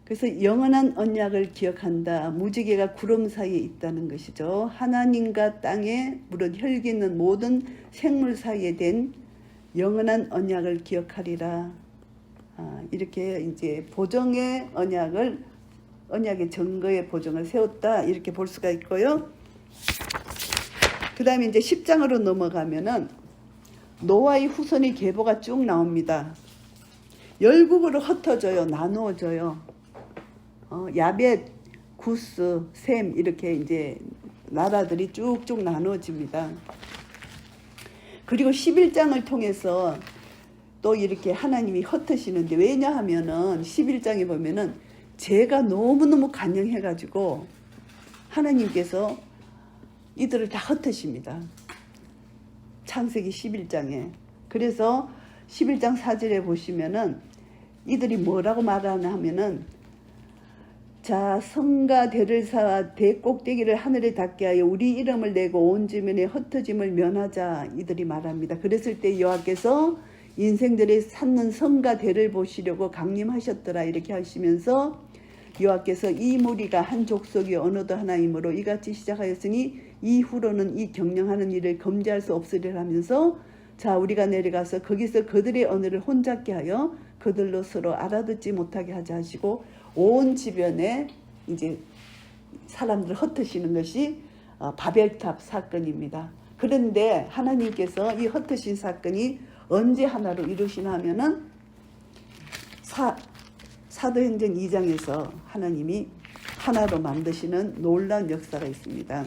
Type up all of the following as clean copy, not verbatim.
그래서 영원한 언약을 기억한다. 무지개가 구름 사이에 있다는 것이죠. 하나님과 땅에 물은 혈기 있는 모든 생물 사이에 된 영원한 언약을 기억하리라. 이렇게 이제 보정의 언약의 증거의 보정을 세웠다. 이렇게 볼 수가 있고요. 그 다음에 이제 10장으로 넘어가면은 노아의 후손의 계보가 쭉 나옵니다. 열국으로 흩어져요. 나누어져요. 야벳, 구스, 셈 이렇게 이제 나라들이 쭉쭉 나누어집니다. 그리고 11장을 통해서 또 이렇게 하나님이 흩으시는데, 왜냐하면은 11장에 보면은 죄가 너무너무 간영해가지고 하나님께서 이들을 다 흩으십니다. 창세기 11장에. 그래서 11장 4절에 보시면은 이들이 뭐라고 말하나 하면은, 자, 성과 대를 쌓아 대 꼭대기를 하늘에 닿게 하여 우리 이름을 내고 온 주민의 흩어짐을 면하자. 이들이 말합니다. 그랬을 때 여호와께서 인생들이 쌓는 성과 대를 보시려고 강림하셨더라. 이렇게 하시면서 여호와께서 이 무리가 한 족속이 언어도 하나이므로 이같이 시작하였으니 이후로는 이 경영하는 일을 금지할 수 없으리라 하면서, 자, 우리가 내려가서 거기서 그들의 언어를 혼잡게 하여 그들로 서로 알아듣지 못하게 하자 하시고, 온 주변에 이제 사람들을 흩으시는 것이 바벨탑 사건입니다. 그런데 하나님께서 이 흩으신 사건이 언제 하나로 이루시나 하면은 사도행전 2장에서 하나님이 하나로 만드시는 놀라운 역사가 있습니다.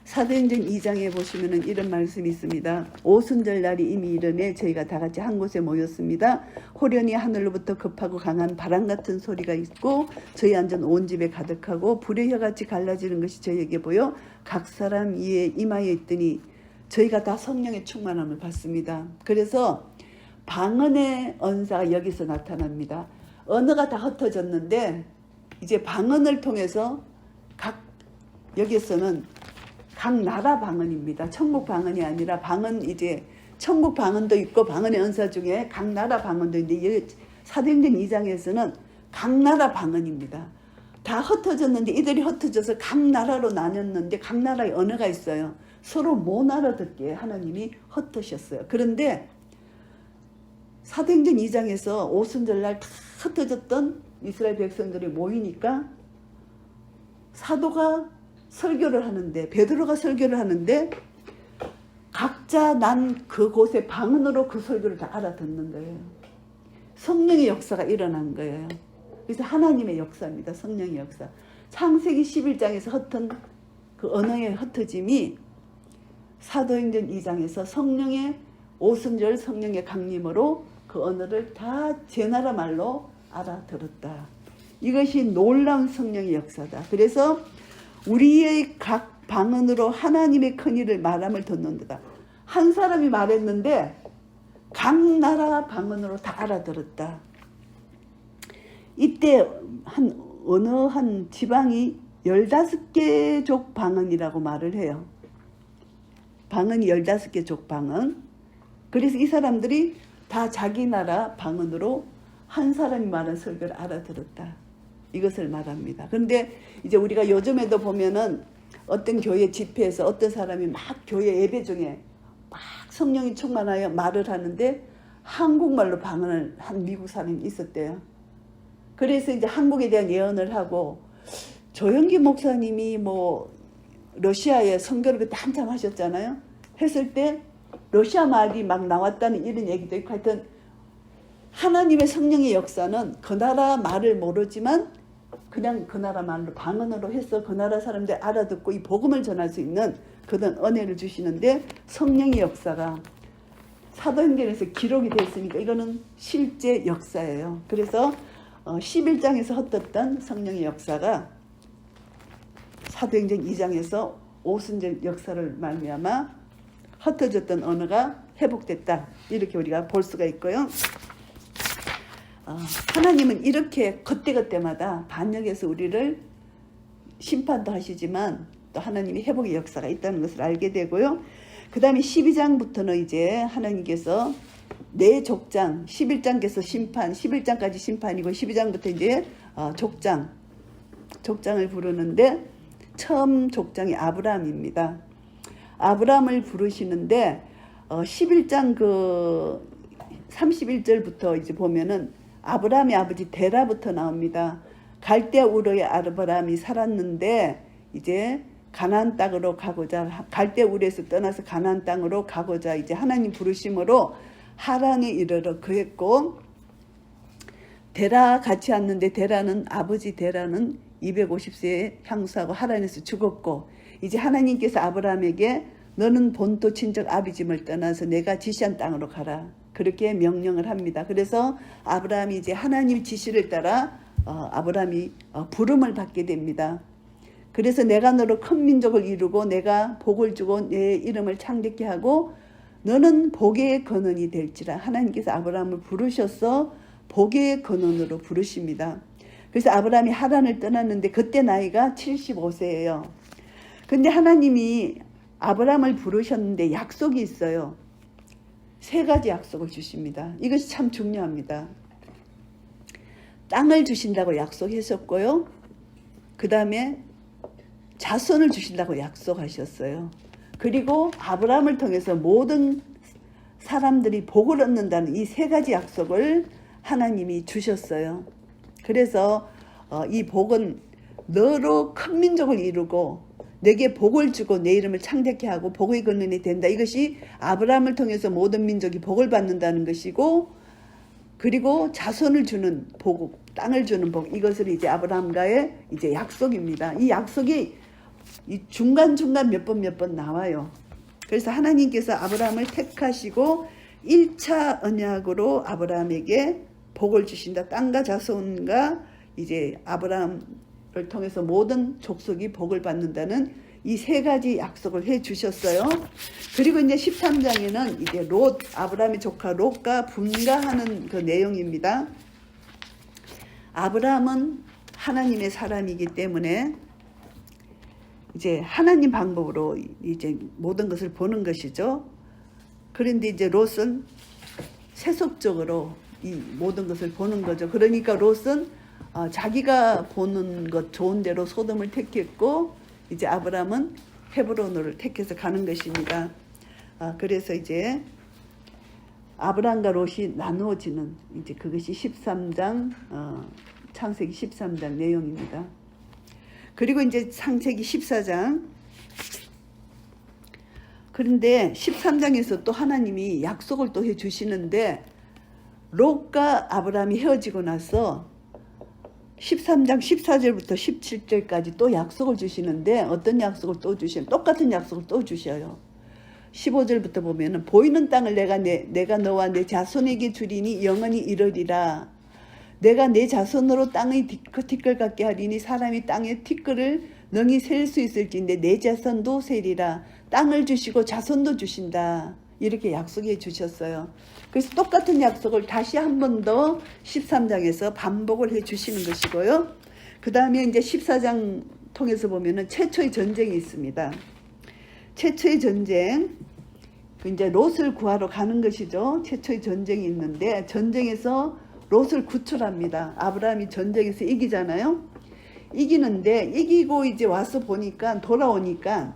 사도행전 2장에 보시면은 이런 말씀이 있습니다. 오순절 날이 이미 이르매 저희가 다 같이 한 곳에 모였습니다. 호련히 하늘로부터 급하고 강한 바람 같은 소리가 있고 저희 앉은 온 집에 가득하고 불의 혀같이 갈라지는 것이 저희에게 보여 각 사람 이에 이마에 있더니 저희가 다 성령의 충만함을 받습니다. 그래서 방언의 언사가 여기서 나타납니다. 언어가 다 흩어졌는데 이제 방언을 통해서 여기서는 각 나라 방언입니다. 천국 방언이 아니라 방언, 이제 천국 방언도 있고 방언의 언사 중에 각 나라 방언도 있는데, 사도행전 2장에서는 각 나라 방언입니다. 다 흩어졌는데 이들이 흩어져서 각 나라로 나뉘었는데 각 나라의 언어가 있어요. 서로 못 알아듣게 하나님이 흩으셨어요. 그런데 사도행전 2장에서 오순절날 다 흩어졌던 이스라엘 백성들이 모이니까 사도가 설교를 하는데, 베드로가 설교를 하는데 각자 난 그곳의 방언으로 그 설교를 다 알아듣는 거예요. 성령의 역사가 일어난 거예요. 그래서 하나님의 역사입니다. 성령의 역사. 창세기 11장에서 흩은 그 언어의 흩어짐이 사도행전 2장에서 성령의 오순절 성령의 강림으로 그 언어를 다 제 나라 말로 알아들었다. 이것이 놀라운 성령의 역사다. 그래서 우리의 각 방언으로 하나님의 큰일을 말함을 듣는다. 한 사람이 말했는데 각 나라 방언으로 다 알아들었다. 이때 어느 한 지방이 15개 족 방언이라고 말을 해요. 방언이 15개 족 방언. 그래서 이 사람들이 다 자기 나라 방언으로 한 사람이 말한 설교를 알아들었다. 이것을 말합니다. 그런데 이제 우리가 요즘에도 보면은 어떤 교회 집회에서 어떤 사람이 막 교회 예배 중에 막 성령이 충만하여 말을 하는데 한국말로 방언을 한 미국 사람이 있었대요. 그래서 이제 한국에 대한 예언을 하고, 조영기 목사님이 뭐 러시아에 선교를 그때 한참 하셨잖아요. 했을 때 러시아 말이 막 나왔다는 이런 얘기도 있고, 하여튼 하나님의 성령의 역사는 그 나라 말을 모르지만 그냥 그 나라 말로 방언으로 해서 그 나라 사람들 알아듣고 이 복음을 전할 수 있는 그런 은혜를 주시는데, 성령의 역사가 사도행전에서 기록이 됐으니까 이거는 실제 역사예요. 그래서 11장에서 흩었던 성령의 역사가 사도행전 2장에서 오순절 역사를 말미암아 흩어졌던 언어가 회복됐다. 이렇게 우리가 볼 수가 있고요. 하나님은 이렇게 그때그때마다 반역해서 우리를 심판도 하시지만 또 하나님이 회복의 역사가 있다는 것을 알게 되고요. 그 다음에 12장부터는 이제 하나님께서 내 족장 11장께서 심판 11장까지 심판이고 12장부터 이제 족장을 부르는데 처음 족장이 아브라함입니다. 아브라함을 부르시는데 11장 그 31절부터 이제 보면은 아브라함의 아버지 데라부터 나옵니다. 갈대아 우르의 아브라함이 살았는데 이제 가나안 땅으로 가고자 갈대아 우르에서 떠나서 가나안 땅으로 가고자 이제 하나님 부르심으로 하란에 이르러 그했고 데라 같이 왔는데 아버지 데라는 250세에 향수하고 하란에서 죽었고 이제 하나님께서 아브라함에게 너는 본토 친척 아비집을 떠나서 내가 지시한 땅으로 가라. 그렇게 명령을 합니다. 그래서 아브라함이 이제 하나님 지시를 따라 아브라함이 부름을 받게 됩니다. 그래서 내가 너로 큰 민족을 이루고 내가 복을 주고 내 이름을 창대케 하고 너는 복의 근원이 될지라. 하나님께서 아브라함을 부르셔서 복의 근원으로 부르십니다. 그래서 아브라함이 하란을 떠났는데 그때 나이가 75세예요. 근데 하나님이 아브라함을 부르셨는데 약속이 있어요. 3가지 약속을 주십니다. 이것이 참 중요합니다. 땅을 주신다고 약속하셨고요. 그 다음에 자손을 주신다고 약속하셨어요. 그리고 아브라함을 통해서 모든 사람들이 복을 얻는다는 이 3가지 약속을 하나님이 주셨어요. 그래서 이 복은 너로 큰 민족을 이루고 내게 복을 주고 내 이름을 창대케 하고 복의 근원이 된다. 이것이 아브라함을 통해서 모든 민족이 복을 받는다는 것이고 그리고 자손을 주는 복, 땅을 주는 복, 이것을 이제 아브라함과의 이제 약속입니다. 이 약속이 이 중간중간 몇 번 나와요. 그래서 하나님께서 아브라함을 택하시고 1차 언약으로 아브라함에게 복을 주신다. 땅과 자손과 이제 아브라함을 통해서 모든 족속이 복을 받는다는 이 3가지 약속을 해 주셨어요. 그리고 이제 13장에는 이제 아브라함의 조카 롯과 분가하는 그 내용입니다. 아브라함은 하나님의 사람이기 때문에 이제 하나님 방법으로 이제 모든 것을 보는 것이죠. 그런데 이제 롯은 세속적으로 이 모든 것을 보는 거죠. 그러니까 롯은 자기가 보는 것 좋은 대로 소돔을 택했고 이제 아브라함은 헤브론을 택해서 가는 것입니다. 그래서 이제 아브라함과 롯이 나누어지는 이제 그것이 13장 창세기 13장 내용입니다. 그리고 이제 창세기 14장. 그런데 13장에서 또 하나님이 약속을 또 해주시는데 롯과 아브라함이 헤어지고 나서 13장 14절부터 17절까지 또 약속을 주시는데 어떤 약속을 또 주시면 똑같은 약속을 또 주셔요. 15절부터 보면은 보이는 땅을 내가 너와 내 자손에게 주리니 영원히 이르리라. 내가 내 자손으로 땅의 티끌 같게 하리니 사람이 땅의 티끌을 능히 셀 수 있을진데 내 자손도 세리라. 땅을 주시고 자손도 주신다. 이렇게 약속해 주셨어요. 그래서 똑같은 약속을 다시 한 번 더 13장에서 반복을 해 주시는 것이고요. 그 다음에 이제 14장 통해서 보면은 최초의 전쟁이 있습니다. 최초의 전쟁, 이제 롯을 구하러 가는 것이죠. 최초의 전쟁이 있는데 전쟁에서 롯을 구출합니다. 아브라함이 전쟁에서 이기잖아요. 이기는데 이기고 이제 와서 보니까 돌아오니까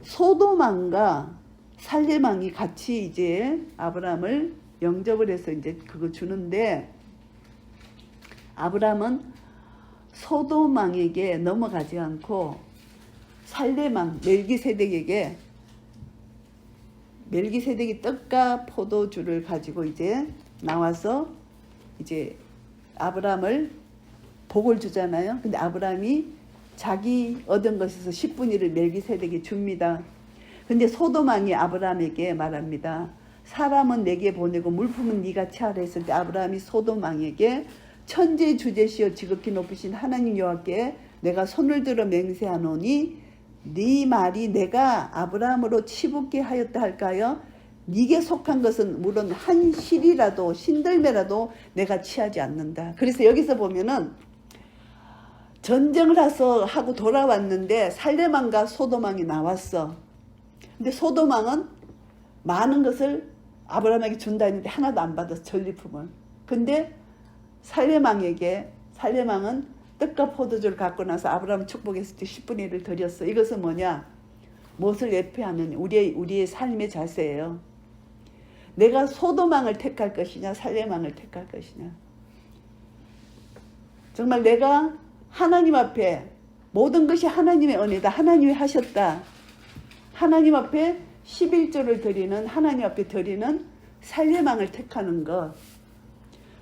소돔왕과 살레망이 같이 이제 아브라함을 영접을 해서 이제 그거 주는데 아브라함은 소돔왕에게 넘어가지 않고 살레망 멜기세덱이 떡과 포도주를 가지고 이제 나와서 이제 아브라함을 복을 주잖아요. 근데 아브라함이 자기 얻은 것에서 10분의 1을 멜기세덱이 줍니다. 근데 소돔왕이 아브라함에게 말합니다. 사람은 내게 보내고 물품은 네가 취하라 했을 때 아브라함이 소돔왕에게 천지 주제시여 지극히 높으신 하나님 여호와께 내가 손을 들어 맹세하노니 네 말이 내가 아브라함으로 치붙게 하였다 할까요? 네게 속한 것은 물론 한 실이라도 신들매라도 내가 취하지 않는다. 그래서 여기서 보면은 전쟁을 하고 돌아왔는데 살레망과 소돔왕이 나왔어. 근데 소돔왕은 많은 것을 아브라함에게 준다 했는데 하나도 안 받았어, 전리품을. 근데 살레망은 떡과 포도주를 갖고 나서 아브라함 축복했을 때 10분의 1을 드렸어. 이것은 뭐냐? 무엇을 예표하는 우리의 삶의 자세예요. 내가 소도망을 택할 것이냐, 살레망을 택할 것이냐. 정말 내가 하나님 앞에 모든 것이 하나님의 은혜다. 하나님이 하셨다. 하나님 앞에 11조를 드리는, 하나님 앞에 드리는 살레망을 택하는 것.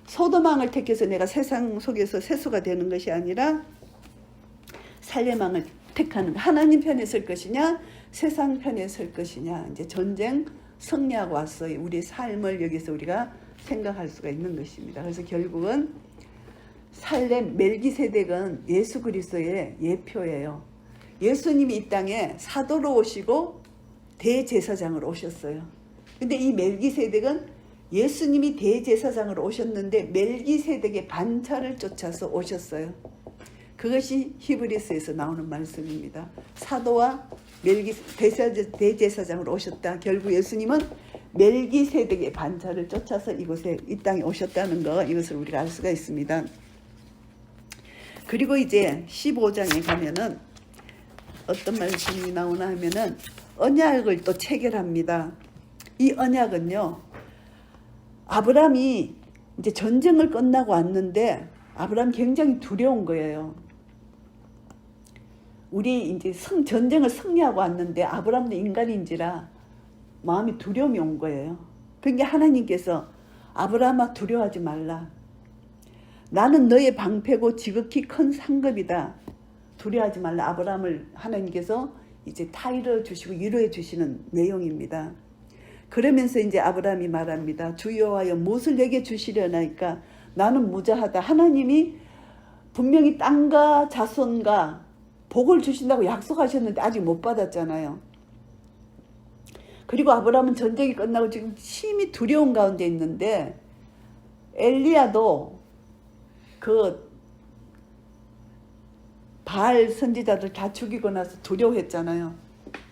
소도망을 택해서 내가 세상 속에서 세수가 되는 것이 아니라 살레망을 택하는, 하나님 편에 설 것이냐, 세상 편에 설 것이냐. 이제 전쟁 승리하고 왔어요. 우리 삶을 여기서 우리가 생각할 수가 있는 것입니다. 그래서 결국은 살렘 멜기세덱은 예수 그리스도의 예표예요. 예수님이 이 땅에 사도로 오시고 대제사장으로 오셨어요. 근데 이 멜기세덱은 예수님이 대제사장으로 오셨는데 멜기세덱의 반차를 쫓아서 오셨어요. 그것이 히브리서에서 나오는 말씀입니다. 사도와 대제사장으로 오셨다. 결국 예수님은 멜기세덱의 반차를 쫓아서 이 땅에 오셨다는 거, 이것을 우리가 알 수가 있습니다. 그리고 이제 15장에 가면은 어떤 말씀이 나오나 하면은 언약을 또 체결합니다. 이 언약은요, 아브라함이 이제 전쟁을 끝나고 왔는데 아브라함 굉장히 두려운 거예요. 우리 이제 전쟁을 승리하고 왔는데 아브라함도 인간인지라 마음이 두려움이 온 거예요. 그러니까 하나님께서 아브라함아 두려워하지 말라. 나는 너의 방패고 지극히 큰 상급이다. 두려워하지 말라. 아브라함을 하나님께서 이제 타이르 주시고 위로해 주시는 내용입니다. 그러면서 이제 아브라함이 말합니다. 주 여호와여 무엇을 내게 주시려나이까? 나는 무자하다. 하나님이 분명히 땅과 자손과 복을 주신다고 약속하셨는데 아직 못 받았잖아요. 그리고 아브라함은 전쟁이 끝나고 지금 심히 두려운 가운데 있는데 엘리야도 그 바알 선지자들 다 죽이고 나서 두려워했잖아요.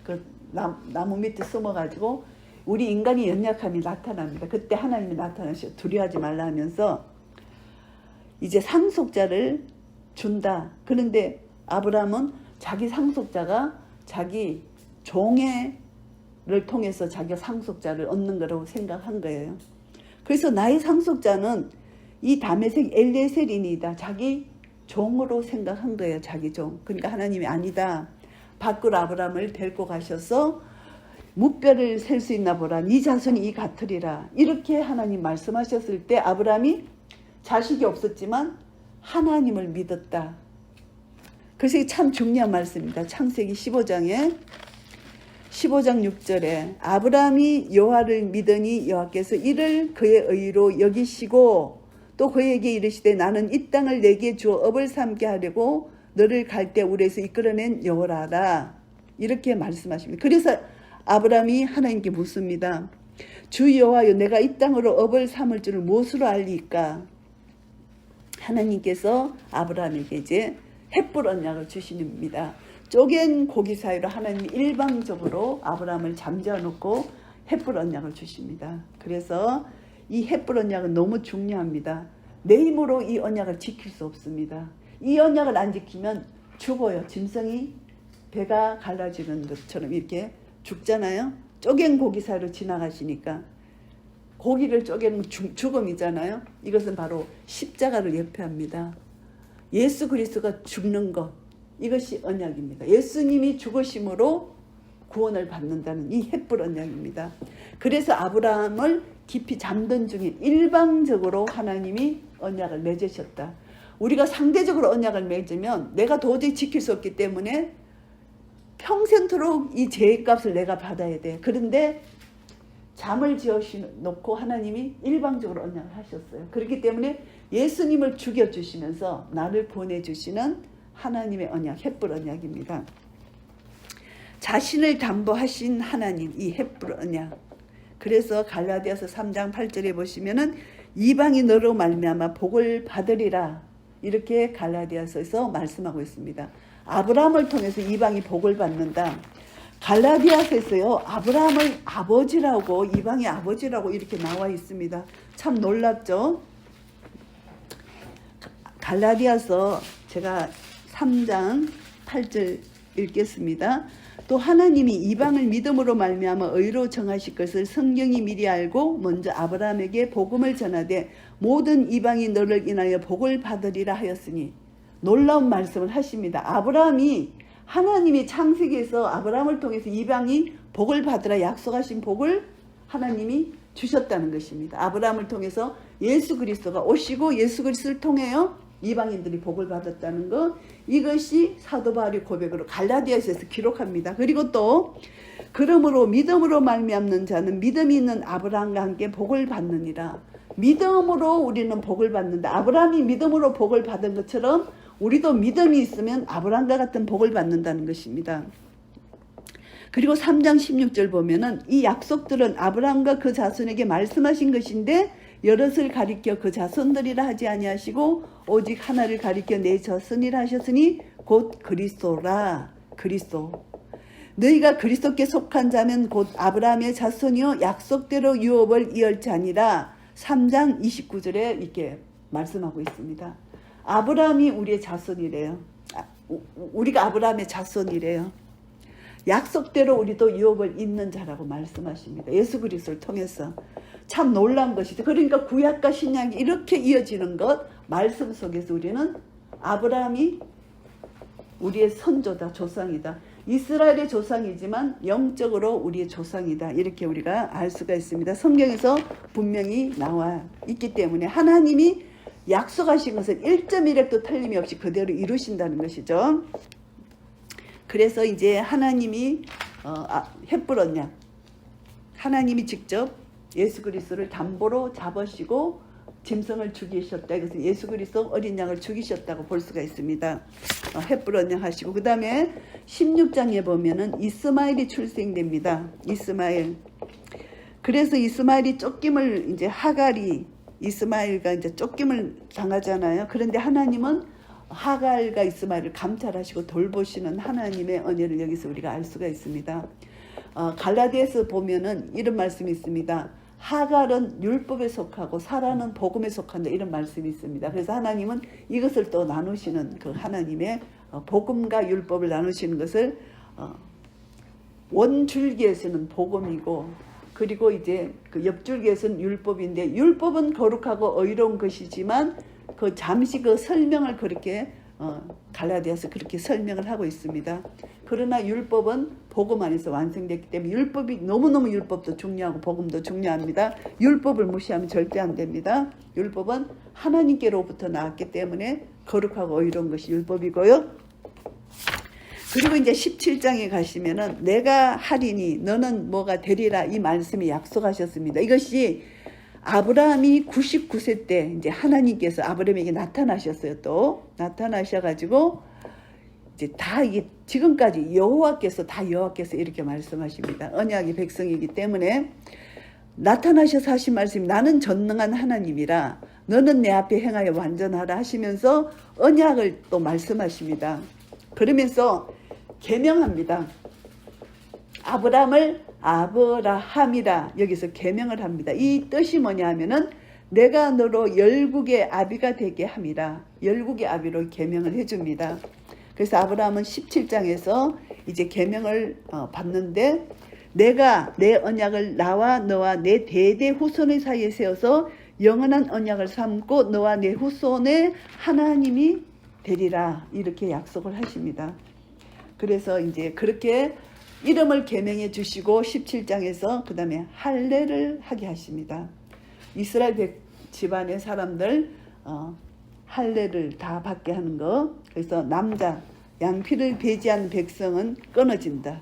그 나무 밑에 숨어가지고 우리 인간이 연약함이 나타납니다. 그때 하나님이 나타나셔 두려워하지 말라 하면서 이제 상속자를 준다. 그런데 아브라함은 자기 상속자가 자기 종애를 통해서 자기가 상속자를 얻는 거라고 생각한 거예요. 그래서 나의 상속자는 이 다메섹 엘리에셀이니다. 자기 종으로 생각한 거예요. 자기 종. 그러니까 하나님이 아니다. 밖으로 아브라함을 데리고 가셔서 무뼈를 셀 수 있나 보라. 네 자손이 이 같으리라. 이렇게 하나님 말씀하셨을 때 아브라함이 자식이 없었지만 하나님을 믿었다. 그래서 참 중요한 말씀입니다. 창세기 15장 6절에 아브라함이 여호와를 믿으니 여호와께서 이를 그의 의로 여기시고 또 그에게 이르시되 나는 이 땅을 내게 주어 업을 삼게 하려고 너를 갈대 우르에서 이끌어낸 여호와라. 이렇게 말씀하십니다. 그래서 아브라함이 하나님께 묻습니다. 주 여호와여 내가 이 땅으로 업을 삼을 줄을 무엇으로 알리까? 하나님께서 아브라함에게 이제 헷불 언약을 주십니다. 쪼갠 고기 사이로 하나님이 일방적으로 아브라함을 잠재워놓고 헷불 언약을 주십니다. 그래서 이 헷불 언약은 너무 중요합니다. 내 힘으로 이 언약을 지킬 수 없습니다. 이 언약을 안 지키면 죽어요. 짐승이 배가 갈라지는 것처럼 이렇게 죽잖아요. 쪼갠 고기 사이로 지나가시니까 고기를 쪼개는 죽음이잖아요. 이것은 바로 십자가를 예표합니다. 예수 그리스도가 죽는 것, 이것이 언약입니다. 예수님이 죽으심으로 구원을 받는다는 이 헷불 언약입니다. 그래서 아브라함을 깊이 잠든 중에 일방적으로 하나님이 언약을 맺으셨다. 우리가 상대적으로 언약을 맺으면 내가 도저히 지킬 수 없기 때문에 평생토록 이 죄의 값을 내가 받아야 돼. 그런데 잠을 지어놓고 하나님이 일방적으로 언약을 하셨어요. 그렇기 때문에 예수님을 죽여주시면서 나를 보내주시는 하나님의 언약, 헷불 언약입니다. 자신을 담보하신 하나님, 이 헷불 언약. 그래서 갈라디아서 3장 8절에 보시면은 이방이 너로 말미암아 복을 받으리라. 이렇게 갈라디아서에서 말씀하고 있습니다. 아브라함을 통해서 이방이 복을 받는다. 갈라디아서에서요, 아브라함을 아버지라고, 이방의 아버지라고 이렇게 나와 있습니다. 참 놀랍죠? 갈라디아서 제가 3장 8절 읽겠습니다. 또 하나님이 이방을 믿음으로 말미암아 의로 정하실 것을 성경이 미리 알고 먼저 아브라함에게 복음을 전하되 모든 이방이 너를 인하여 복을 받으리라 하였으니, 놀라운 말씀을 하십니다. 아브라함이, 하나님이 창세기에서 아브라함을 통해서 이방이 복을 받으라 약속하신 복을 하나님이 주셨다는 것입니다. 아브라함을 통해서 예수 그리스도가 오시고 예수 그리스도를 통해요 이방인들이 복을 받았다는 것, 이것이 사도 바울의 고백으로 갈라디아서에서 기록합니다. 그리고 또 그러므로 믿음으로 말미암는 자는 믿음이 있는 아브라함과 함께 복을 받느니라. 믿음으로 우리는 복을 받는다. 아브라함이 믿음으로 복을 받은 것처럼 우리도 믿음이 있으면 아브라함과 같은 복을 받는다는 것입니다. 그리고 3장 16절 보면은 이 약속들은 아브라함과 그 자손에게 말씀하신 것인데 여럿을 가리켜 그 자손들이라 하지 아니하시고 오직 하나를 가리켜 내 자손이라 하셨으니 곧 그리스도라. 그리스도. 너희가 그리스도께 속한 자면 곧 아브라함의 자손이요 약속대로 유업을 이을 자니라. 3장 29절에 이렇게 말씀하고 있습니다. 아브라함이 우리의 자손이래요. 우리가 아브라함의 자손이래요. 약속대로 우리도 유업을 잇는 자라고 말씀하십니다. 예수 그리스도를 통해서. 참 놀라운 것이죠. 그러니까 구약과 신약이 이렇게 이어지는 것, 말씀 속에서 우리는 아브라함이 우리의 선조다, 조상이다. 이스라엘의 조상이지만 영적으로 우리의 조상이다. 이렇게 우리가 알 수가 있습니다. 성경에서 분명히 나와 있기 때문에 하나님이 약속하신 것은 1.1획도 틀림이 없이 그대로 이루신다는 것이죠. 그래서 이제 하나님이 헷불 언약, 하나님이 직접 예수 그리스도를 담보로 잡으시고 짐승을 죽이셨다. 이것은 예수 그리스도 어린 양을 죽이셨다고 볼 수가 있습니다. 헷불 언약 하시고, 그 다음에 16장에 보면은 이스마엘이 출생됩니다. 이스마엘. 그래서 이스마엘이 쫓김을 이제 하갈이 이스마엘과 이제 쫓김을 당하잖아요. 그런데 하나님은 하갈과 이스마엘을 감찰하시고 돌보시는 하나님의 은혜를 여기서 우리가 알 수가 있습니다. 갈라디아서 보면은 이런 말씀이 있습니다. 하갈은 율법에 속하고 사라는 복음에 속한다, 이런 말씀이 있습니다. 그래서 하나님은 이것을 또 나누시는, 그 하나님의 복음과 율법을 나누시는 것을 원줄기에서는 복음이고, 그리고 이제 그 옆줄기에서는 율법인데, 율법은 거룩하고 의로운 것이지만 그 잠시 그 설명을 그렇게 갈라디아서 그렇게 설명을 하고 있습니다. 그러나 율법은 복음 안에서 완성됐기 때문에 율법이, 너무너무 율법도 중요하고 복음도 중요합니다. 율법을 무시하면 절대 안 됩니다. 율법은 하나님께로부터 나왔기 때문에 거룩하고 의로운 것이 율법이고요. 그리고 이제 17장에 가시면은 내가 하리니 너는 뭐가 되리라, 이 말씀이 약속하셨습니다. 이것이 아브라함이 99세 때 이제 하나님께서 아브라함에게 나타나셨어요. 또 나타나셔가지고 이제 다 이게 지금까지 여호와께서 이렇게 말씀하십니다. 언약의 백성이기 때문에 나타나셔서 하신 말씀이 나는 전능한 하나님이라 너는 내 앞에 행하여 완전하라 하시면서 언약을 또 말씀하십니다. 그러면서 계명합니다. 아브라함을 아브라함이라 여기서 계명을 합니다. 이 뜻이 뭐냐 하면은 내가 너로 열국의 아비가 되게 함이라, 열국의 아비로 계명을 해줍니다. 그래서 아브라함은 17장에서 이제 계명을 받는데, 내가 내 언약을 나와 너와 내 대대 후손의 사이에 세워서 영원한 언약을 삼고 너와 내 후손의 하나님이 되리라, 이렇게 약속을 하십니다. 그래서 이제 그렇게 이름을 계명해 주시고 17장에서 그 다음에 할례를 하게 하십니다. 이스라엘 집안의 사람들 할례를 다 받게 하는 거. 그래서 남자 양피를 배제한 백성은 끊어진다,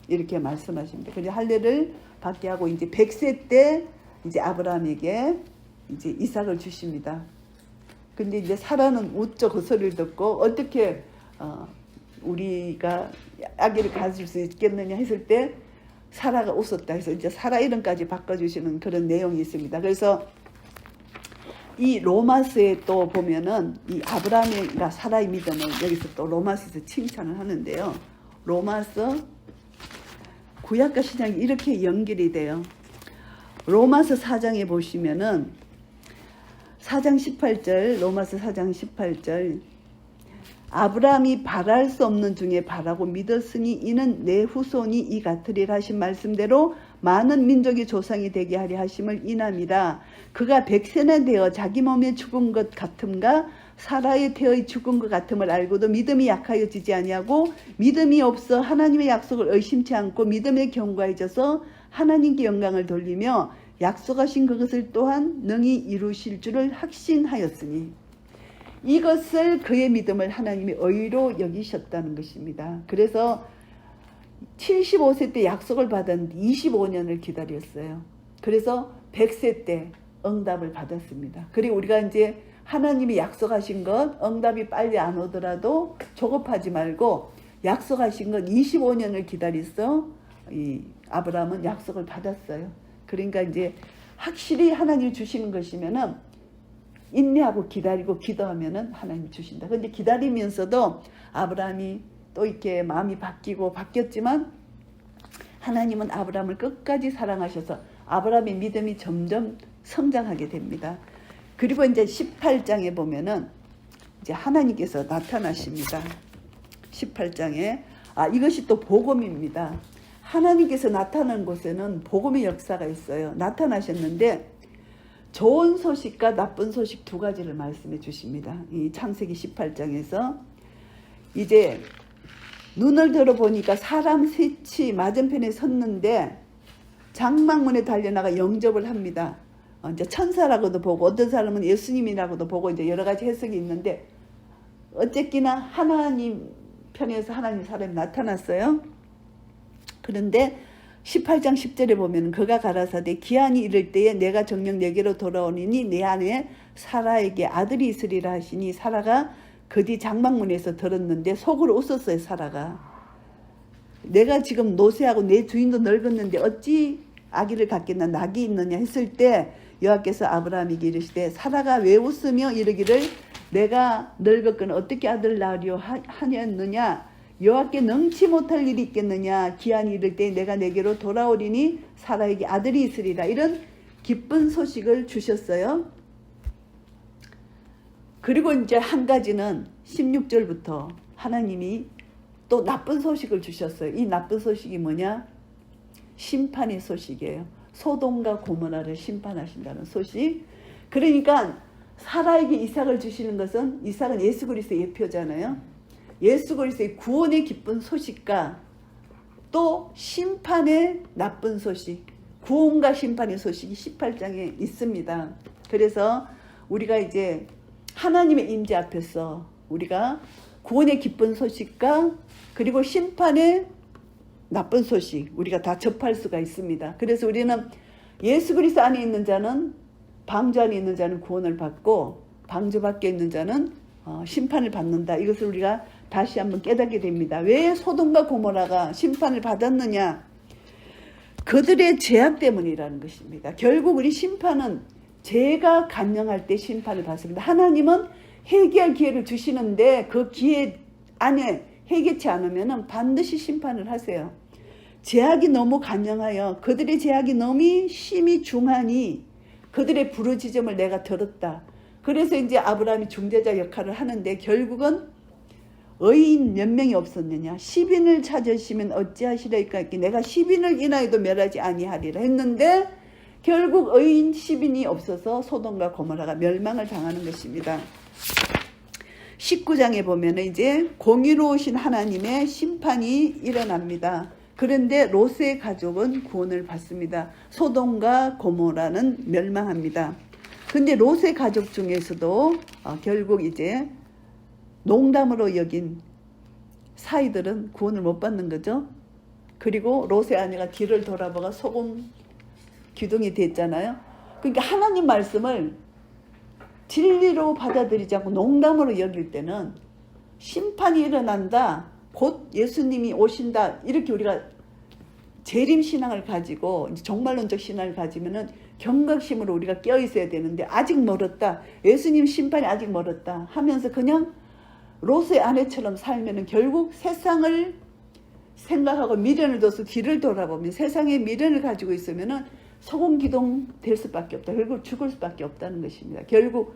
이렇게 말씀하십니다. 그래서 할례를 받게 하고 이제 100세 때 이제 아브라함에게 이제 이삭을 주십니다. 근데 이제 사라는 웃죠. 그 소리를 듣고 어떻게 우리가 아기를 가질 수 있겠느냐 했을 때 사라가 웃었다 해서 이제 사라 이름까지 바꿔주시는 그런 내용이 있습니다. 그래서 이 로마서에 또 보면은 이 아브라함과 사라의 믿음을 여기서 또 로마서에서 칭찬을 하는데요. 로마서 구약과 신약이 이렇게 연결이 돼요. 로마서 4장에 보시면은 4장 18절, 로마서 4장 18절, 아브라함이 바랄 수 없는 중에 바라고 믿었으니 이는 내 후손이 이 같으리라 하신 말씀대로 많은 민족의 조상이 되게 하려 하심을 인함이라. 그가 100세나 되어 자기 몸에 죽은 것 같음과 사라의 태의 죽은 것 같음을 알고도 믿음이 약하여지지 아니하고 믿음이 없어 하나님의 약속을 의심치 않고 믿음에 견고해져서 하나님께 영광을 돌리며 약속하신 그것을 또한 능히 이루실 줄을 확신하였으니, 이것을 그의 믿음을 하나님이 의로 여기셨다는 것입니다. 그래서 75세 때 약속을 받았는데 25년을 기다렸어요. 그래서 100세 때 응답을 받았습니다. 그리고 우리가 이제 하나님이 약속하신 것, 응답이 빨리 안 오더라도 조급하지 말고 약속하신 것 25년을 기다렸어. 이 아브라함은 약속을 받았어요. 그러니까 이제 확실히 하나님이 주시는 것이면은 인내하고 기다리고 기도하면은 하나님이 주신다. 근데 기다리면서도 아브라함이 또 이렇게 마음이 바뀌었지만 하나님은 아브라함을 끝까지 사랑하셔서 아브라함의 믿음이 점점 성장하게 됩니다. 그리고 이제 18장에 보면은 이제 하나님께서 나타나십니다. 18장에 이것이 또 복음입니다. 하나님께서 나타난 곳에는 복음의 역사가 있어요. 나타나셨는데 좋은 소식과 나쁜 소식 두 가지를 말씀해 주십니다. 이 창세기 18장에서 이제 눈을 들어보니까 사람 셋이 맞은편에 섰는데 장막문에 달려나가 영접을 합니다. 이제 천사라고도 보고 어떤 사람은 예수님이라고도 보고 이제 여러 가지 해석이 있는데 어쨌기나 하나님 편에서 하나님 사람이 나타났어요. 그런데 18장 10절에 보면 그가 가라사대 기한이 이를 때에 내가 정녕 내게로 돌아오니 내 안에 사라에게 아들이 있으리라 하시니 사라가 그 뒤 장막문에서 들었는데 속으로 웃었어요. 사라가 내가 지금 노쇠하고 내 주인도 늙었는데 어찌 아기를 갖겠나 낙이 있느냐 했을 때 여호와께서 아브라함에게 이르시되 사라가 왜 웃으며 이르기를 내가 늙었거늘 어떻게 아들 낳으려 하였느냐 여호와께 능치 못할 일이 있겠느냐 기한이 이를 때 내가 내게로 돌아오리니 사라에게 아들이 있으리라. 이런 기쁜 소식을 주셨어요. 그리고 이제 한 가지는 16절부터 하나님이 또 나쁜 소식을 주셨어요. 이 나쁜 소식이 뭐냐? 심판의 소식이에요. 소돔과 고모라를 심판하신다는 소식. 그러니까 사라에게 이삭을 주시는 것은 이삭은 예수 그리스도의 예표잖아요. 예수 그리스도의 구원의 기쁜 소식과 또 심판의 나쁜 소식, 구원과 심판의 소식이 18장에 있습니다. 그래서 우리가 이제 하나님의 임재 앞에서 우리가 구원의 기쁜 소식과 그리고 심판의 나쁜 소식 우리가 다 접할 수가 있습니다. 그래서 우리는 예수 그리스도 안에 있는 자는 방주 안에 있는 자는 구원을 받고 방주 밖에 있는 자는 심판을 받는다. 이것을 우리가 다시 한번 깨닫게 됩니다. 왜 소돔과 고모라가 심판을 받았느냐? 그들의 죄악 때문이라는 것입니다. 결국 우리 심판은 죄가 간영할 때 심판을 받습니다. 하나님은 회개할 기회를 주시는데 그 기회 안에 회개치 않으면 반드시 심판을 하세요. 죄악이 너무 간영하여 그들의 죄악이 너무 심히 중하니 그들의 부르짖음을 내가 들었다. 그래서 이제 아브라함이 중재자 역할을 하는데 결국은 의인 몇 명이 없었느냐? 10인을 찾으시면 어찌하시리까? 내가 10인을 인하여도 멸하지 아니하리라 했는데 결국 의인 10인이 없어서 소돔과 고모라가 멸망을 당하는 것입니다. 19장에 보면 이제 공의로우신 하나님의 심판이 일어납니다. 그런데 롯의 가족은 구원을 받습니다. 소돔과 고모라는 멸망합니다. 근데 롯의 가족 중에서도 결국 이제 농담으로 여긴 사이들은 구원을 못 받는 거죠. 그리고 롯의 아내가 뒤를 돌아보가 소금 기둥이 됐잖아요. 그러니까 하나님 말씀을 진리로 받아들이지 않고 농담으로 여길 때는 심판이 일어난다. 곧 예수님이 오신다. 이렇게 우리가 재림신앙을 가지고 종말론적 신앙을 가지면은 경각심으로 우리가 깨어 있어야 되는데 아직 멀었다. 예수님 심판이 아직 멀었다 하면서 그냥 롯의 아내처럼 살면은 결국 세상을 생각하고 미련을 둬서 뒤를 돌아보면 세상에 미련을 가지고 있으면은 소곤기동 될 수밖에 없다. 결국 죽을 수밖에 없다는 것입니다. 결국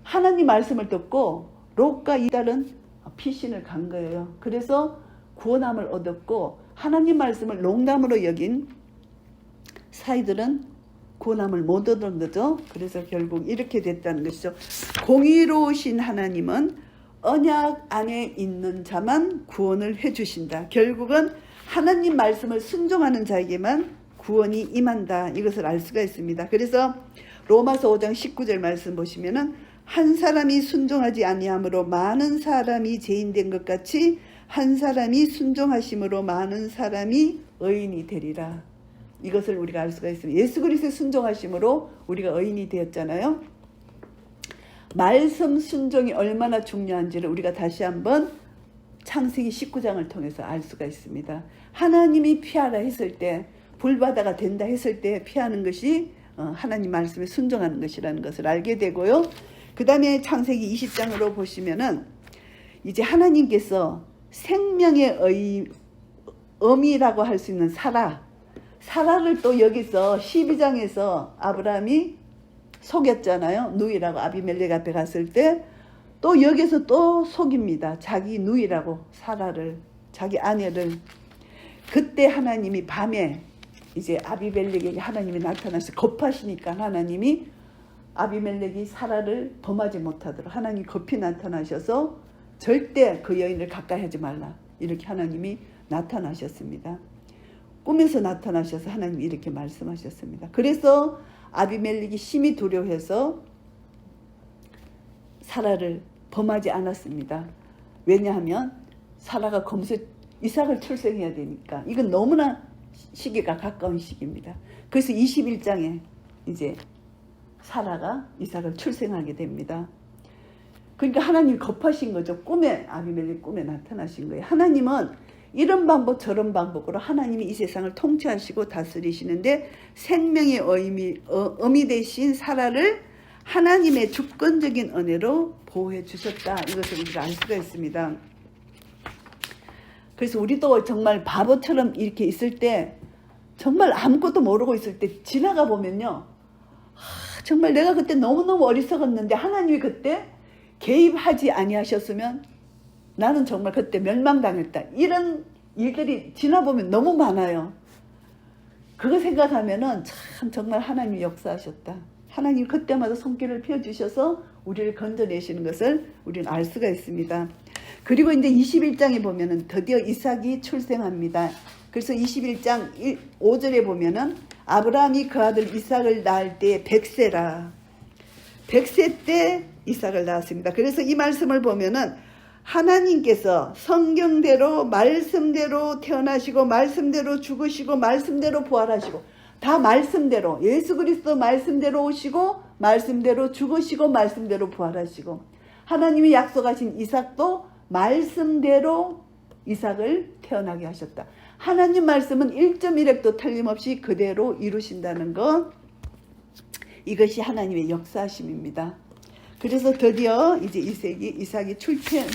하나님 말씀을 듣고 롯과 이달은 피신을 간 거예요. 그래서 구원함을 얻었고 하나님 말씀을 농담으로 여긴 사이들은 구원함을 못 얻은 거죠. 그래서 결국 이렇게 됐다는 것이죠. 공의로우신 하나님은 언약 안에 있는 자만 구원을 해주신다. 결국은 하나님 말씀을 순종하는 자에게만 구원이 임한다. 이것을 알 수가 있습니다. 그래서 로마서 5장 19절 말씀 보시면은 한 사람이 순종하지 아니함으로 많은 사람이 죄인된 것 같이 한 사람이 순종하심으로 많은 사람이 의인이 되리라. 이것을 우리가 알 수가 있습니다. 예수 그리스도의 순종하심으로 우리가 의인이 되었잖아요. 말씀 순종이 얼마나 중요한지를 우리가 다시 한번 창세기 19장을 통해서 알 수가 있습니다. 하나님이 피하라 했을 때, 불바다가 된다 했을 때 피하는 것이 하나님 말씀에 순종하는 것이라는 것을 알게 되고요. 그 다음에 창세기 20장으로 보시면은 이제 하나님께서 생명의 어미라고 할 수 있는 사라를 또 여기서 12장에서 아브라함이 속였잖아요. 누이라고 아비멜렉 앞에 갔을 때 또 여기서 또 속입니다. 자기 누이라고 사라를, 자기 아내를. 그때 하나님이 밤에 이제 아비멜렉에게 하나님이 나타나서 겁하시니까 하나님이 아비멜렉이 사라를 범하지 못하도록 하나님 급히 나타나셔서 절대 그 여인을 가까이 하지 말라. 이렇게 하나님이 나타나셨습니다. 꿈에서 나타나셔서 하나님이 이렇게 말씀하셨습니다. 그래서 아비멜렉이 심히 두려워해서 사라를 범하지 않았습니다. 왜냐하면 사라가 검색 이삭을 출생해야 되니까 이건 너무나 시기가 가까운 시기입니다. 그래서 21장에 이제 사라가 이삭을 출생하게 됩니다. 그러니까 하나님이 겁하신 거죠. 꿈에 아비멜렉 꿈에 나타나신 거예요. 하나님은 이런 방법 저런 방법으로 하나님이 이 세상을 통치하시고 다스리시는데 생명의 어미 되신 사라를 하나님의 주권적인 은혜로 보호해 주셨다. 이것을 우리가 알 수가 있습니다. 그래서 우리도 정말 바보처럼 이렇게 있을 때 정말 아무것도 모르고 있을 때 지나가 보면요. 정말 내가 그때 너무너무 어리석었는데 하나님이 그때 개입하지 아니하셨으면 나는 정말 그때 멸망당했다. 이런 일들이 지나보면 너무 많아요. 그거 생각하면은 참 정말 하나님이 역사하셨다. 하나님 그때마다 손길을 펴주셔서 우리를 건져내시는 것을 우리는 알 수가 있습니다. 그리고 이제 21장에 보면은 드디어 이삭이 출생합니다. 그래서 21장 5절에 보면은 아브라함이 그 아들 이삭을 낳을 때 100세라. 100세 때 이삭을 낳았습니다. 그래서 이 말씀을 보면은 하나님께서 성경대로 말씀대로 태어나시고 말씀대로 죽으시고 말씀대로 부활하시고 다 말씀대로 예수 그리스도 말씀대로 오시고 말씀대로 죽으시고 말씀대로 부활하시고 하나님이 약속하신 이삭도 말씀대로 이삭을 태어나게 하셨다. 하나님 말씀은 1.1획도 틀림없이 그대로 이루신다는 것, 이것이 하나님의 역사심입니다. 그래서 드디어 이제 이삭이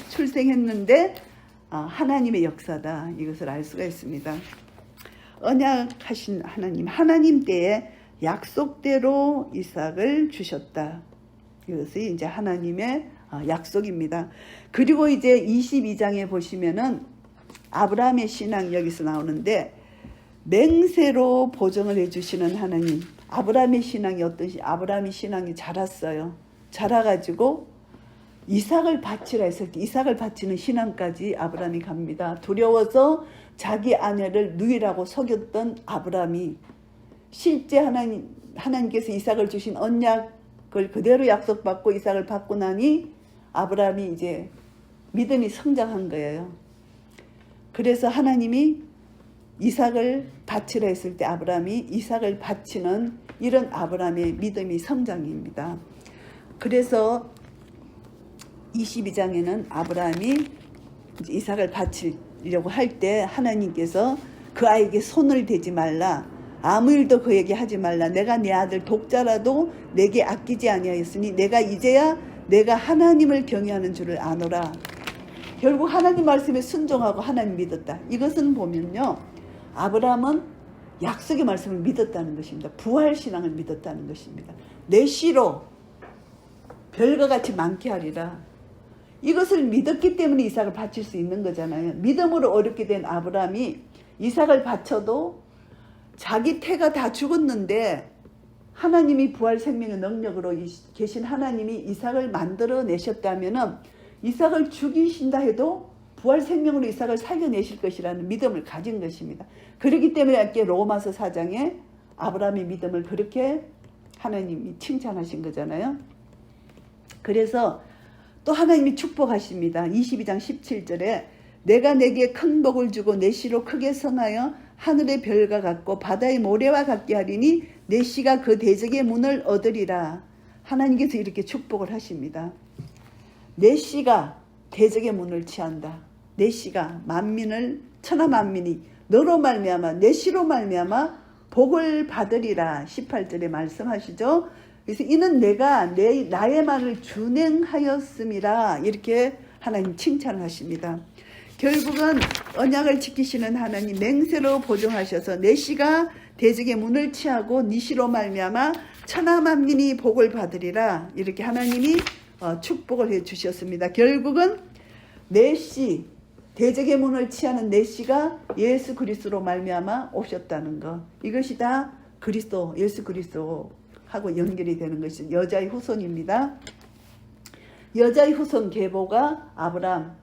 출생했는데 하나님의 역사다. 이것을 알 수가 있습니다. 언약하신 하나님 때에 약속대로 이삭을 주셨다. 이것이 이제 하나님의 약속입니다. 그리고 이제 22장에 보시면은 아브라함의 신앙이 여기서 나오는데 맹세로 보증을 해주시는 하나님. 아브라함의 신앙이 어떠시? 아브라함의 신앙이 자랐어요. 자라가지고 이삭을 바치라 했을 때 이삭을 바치는 신앙까지 아브라함이 갑니다. 두려워서 자기 아내를 누이라고 속였던 아브라함이 실제 하나님께서 이삭을 주신 언약을 그대로 약속받고 이삭을 받고 나니 아브라함이 이제 믿음이 성장한 거예요. 그래서 하나님이 이삭을 바치라 했을 때 아브라함이 이삭을 바치는 이런 아브라함의 믿음이 성장입니다. 그래서 22장에는 아브라함이 이삭을 바치려고 할 때 하나님께서 그 아이에게 손을 대지 말라. 아무 일도 그에게 하지 말라. 내가 네 아들 독자라도 내게 아끼지 아니하였으니 내가 이제야 내가 하나님을 경외하는 줄을 아노라. 결국 하나님 말씀에 순종하고 하나님 믿었다. 이것은 보면요, 아브라함은 약속의 말씀을 믿었다는 것입니다. 부활신앙을 믿었다는 것입니다. 내 씨로 별과 같이 많게 하리라. 이것을 믿었기 때문에 이삭을 바칠 수 있는 거잖아요. 믿음으로 어렵게 된 아브라함이 이삭을 바쳐도 자기 태가 다 죽었는데 하나님이 부활 생명의 능력으로 계신 하나님이 이삭을 만들어내셨다면 이삭을 죽이신다 해도 부활 생명으로 이삭을 살려내실 것이라는 믿음을 가진 것입니다. 그렇기 때문에 이렇게 로마서 4장에 아브라함의 믿음을 그렇게 하나님이 칭찬하신 거잖아요. 그래서 또 하나님이 축복하십니다. 22장 17절에 내가 내게 큰 복을 주고 내 씨로 크게 성하여 하늘의 별과 같고 바다의 모래와 같게 하리니 내 씨가 그 대적의 문을 얻으리라. 하나님께서 이렇게 축복을 하십니다. 내 씨가 대적의 문을 취한다. 내 씨가 만민을 천하 만민이 너로 말미암아 내 씨로 말미암아 복을 받으리라. 18절에 말씀하시죠. 그래서 이는 내가 나의 말을 준행하였음이라. 이렇게 하나님 칭찬을 하십니다. 결국은 언약을 지키시는 하나님 맹세로 보증하셔서 내 씨가 대적의 문을 취하고 네 씨로 말미암아 천하 만민이 복을 받으리라. 이렇게 하나님이 축복을 해 주셨습니다. 결국은 내 씨, 대적의 문을 취하는 내 씨가 예수 그리스도로 말미암아 오셨다는 것. 이것이 다 그리스도, 예수 그리스도하고 연결이 되는 것이 여자의 후손입니다. 여자의 후손 계보가 아브라함,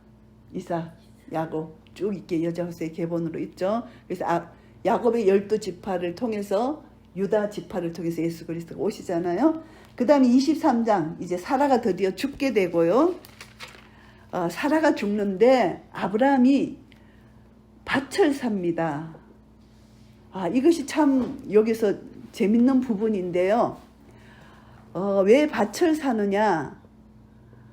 이삭, 야곱 쭉 있게 여자 후손의 계보로 있죠. 그래서 야곱의 12지파를 통해서 유다 지파를 통해서 예수 그리스도가 오시잖아요. 그 다음에 23장 이제 사라가 드디어 죽게 되고요. 사라가 죽는데 아브라함이 밭을 삽니다. 이것이 참 여기서 재밌는 부분인데요. 왜 밭을 사느냐?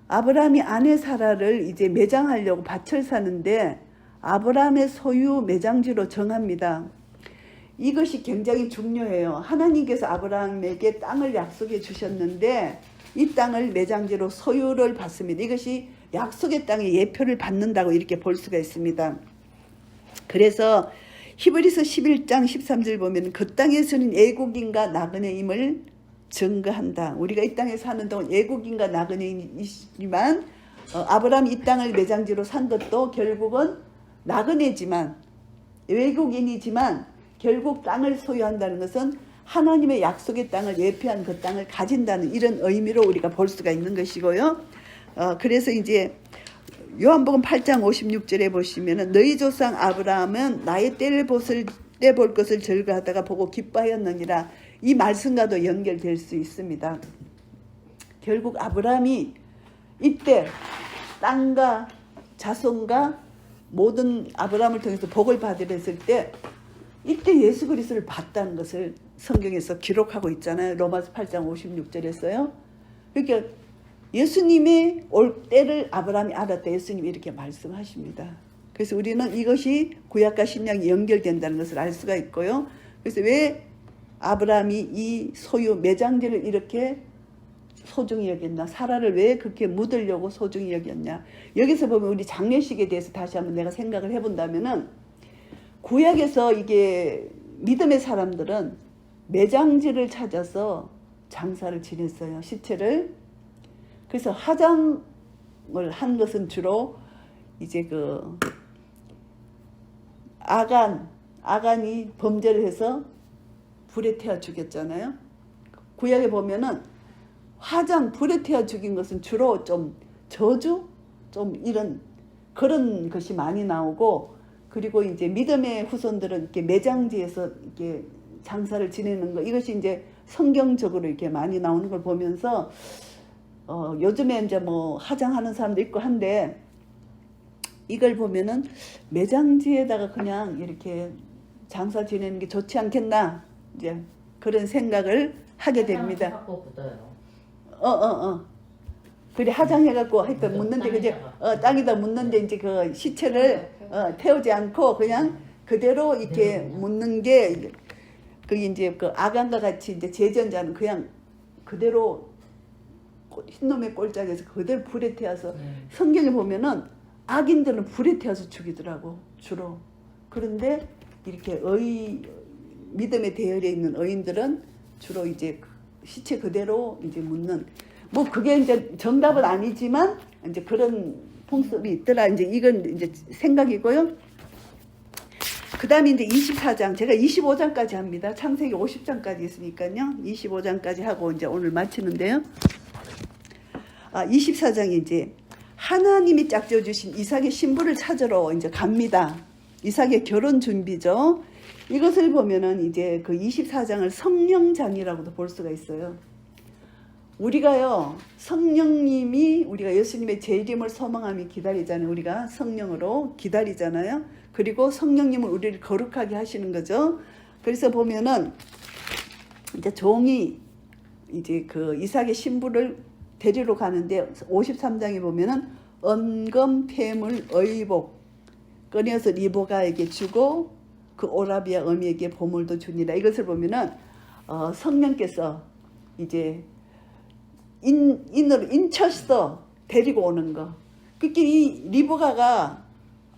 아브라함이 아내 사라를 이제 매장하려고 밭을 사는데 아브라함의 소유 매장지로 정합니다. 이것이 굉장히 중요해요. 하나님께서 아브라함에게 땅을 약속해 주셨는데 이 땅을 매장지로 소유를 받습니다. 이것이 약속의 땅의 예표를 받는다고 이렇게 볼 수가 있습니다. 그래서 히브리서 11장 13절 보면 그 땅에서는 애국인과 나그네임을 증거한다. 우리가 이 땅에 사는 동안 애국인과 나그네이지만 아브라함이 이 땅을 매장지로 산 것도 결국은 나그네지만 외국인이지만 결국 땅을 소유한다는 것은 하나님의 약속의 땅을 예표한 그 땅을 가진다는 이런 의미로 우리가 볼 수가 있는 것이고요. 그래서 이제 요한복음 8장 56절에 보시면은 너희 조상 아브라함은 나의 떼볼 것을 즐거하다가 보고 기뻐하였느니라. 이 말씀과도 연결될 수 있습니다. 결국 아브라함이 이때 땅과 자손과 모든 아브라함을 통해서 복을 받으랬을 때 이때 예수 그리스도를 봤다는 것을 성경에서 기록하고 있잖아요. 로마서 8장 56절에서요. 그러니까 예수님의 올 때를 아브라함이 알았다. 예수님이 이렇게 말씀하십니다. 그래서 우리는 이것이 구약과 신약이 연결된다는 것을 알 수가 있고요. 그래서 왜 아브라함이 이 소유 매장지를 이렇게 소중히 여겼나? 사라를 왜 그렇게 묻으려고 소중히 여겼냐? 여기서 보면 우리 장례식에 대해서 다시 한번 내가 생각을 해본다면은 구약에서 이게 믿음의 사람들은 매장지를 찾아서 장사를 지냈어요. 시체를. 그래서 화장을 한 것은 주로 이제 그 아간이 범죄를 해서 불에 태워 죽였잖아요. 구약에 보면은 불에 태워 죽인 것은 주로 좀 저주, 좀 이런 그런 것이 많이 나오고, 그리고 이제 믿음의 후손들은 이렇게 매장지에서 이렇게 장사를 지내는 거, 이것이 이제 성경적으로 이렇게 많이 나오는 걸 보면서 요즘에 이제 뭐 화장하는 사람도 있고 한데 이걸 보면은 매장지에다가 그냥 이렇게 장사 지내는 게 좋지 않겠나, 이제 그런 생각을 하게 됩니다. 그래 화장해갖고 하여튼 묻는데 그제 땅에다 묻는데 이제 그 시체를 태우지 않고 그냥 그대로 이렇게 묻는 게 그게 이제 그 아간과 같이 이제 제전자는 그냥 그대로 흰놈의 꼴짝에서 그대로 불에 태워서 성경에 보면은 악인들은 불에 태워서 죽이더라고 주로. 그런데 이렇게 믿음의 대열에 있는 의인들은 주로 이제 시체 그대로 이제 묻는, 뭐 그게 이제 정답은 아니지만 이제 그런 풍습이 있더라. 이제 이건 이제 생각이고요. 그 다음에 이제 24장, 제가 25장까지 합니다. 창세기 50장까지 있으니까요. 25장까지 하고 이제 오늘 마치는데요. 24장이 이제 하나님이 짝지어주신 이삭의 신부를 찾으러 이제 갑니다. 이삭의 결혼 준비죠. 이것을 보면은 이제 그 24장을 성령장이라고도 볼 수가 있어요. 우리가요, 성령님이, 우리가 예수님의 재림을 소망하며 기다리잖아요. 우리가 성령으로 기다리잖아요. 그리고 성령님은 우리를 거룩하게 하시는 거죠. 그래서 보면은 이제 종이 이제 그 이삭의 신부를 데리러 가는데 53장에 보면은 언금, 폐물, 의복 꺼내어서 리보가에게 주고 그 오라비아 어미에게 보물도 주니라. 이것을 보면은 성령께서 이제 인쳐서 데리고 오는 거. 그렇게 이 리보가가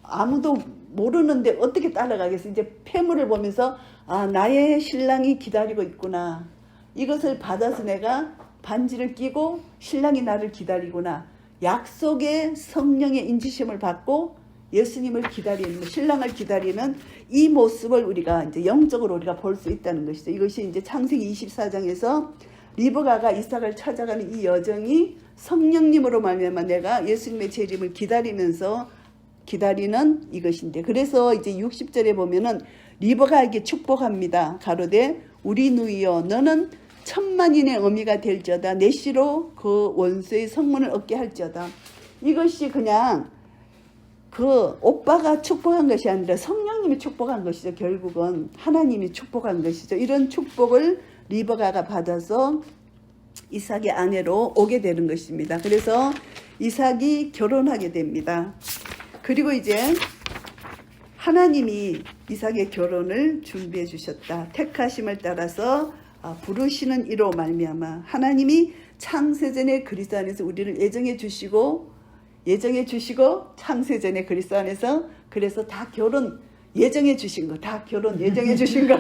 아무도 모르는데 어떻게 따라가겠어. 이제 폐물을 보면서 나의 신랑이 기다리고 있구나. 이것을 받아서 내가 반지를 끼고 신랑이 나를 기다리구나. 약속의 성령의 인지심을 받고 예수님을 기다리는, 신랑을 기다리는 이 모습을 우리가 이제 영적으로 우리가 볼 수 있다는 것이죠. 이것이 이제 창세기 24장에서 리브가가 이삭을 찾아가는 이 여정이 성령님으로 말미암아 내가 예수님의 재림을 기다리면서 기다리는 이것인데, 그래서 이제 60절에 보면은 리브가에게 축복합니다. 가로되 우리 누이여 너는 천만인의 어미가 될지어다. 내 씨로 그 원수의 성문을 얻게 할지어다. 이것이 그냥 그 오빠가 축복한 것이 아니라 성령님이 축복한 것이죠. 결국은 하나님이 축복한 것이죠. 이런 축복을 리브가가 받아서 이삭의 아내로 오게 되는 것입니다. 그래서 이삭이 결혼하게 됩니다. 그리고 이제 하나님이 이삭의 결혼을 준비해 주셨다. 택하심을 따라서 부르시는 이로 말미암아 하나님이 창세전에 그리스도 안에서 우리를 예정해 주시고 창세전에 그리스도 안에서, 그래서 다 결혼 예정해 주신 거, 다 결혼 예정해 주신 거.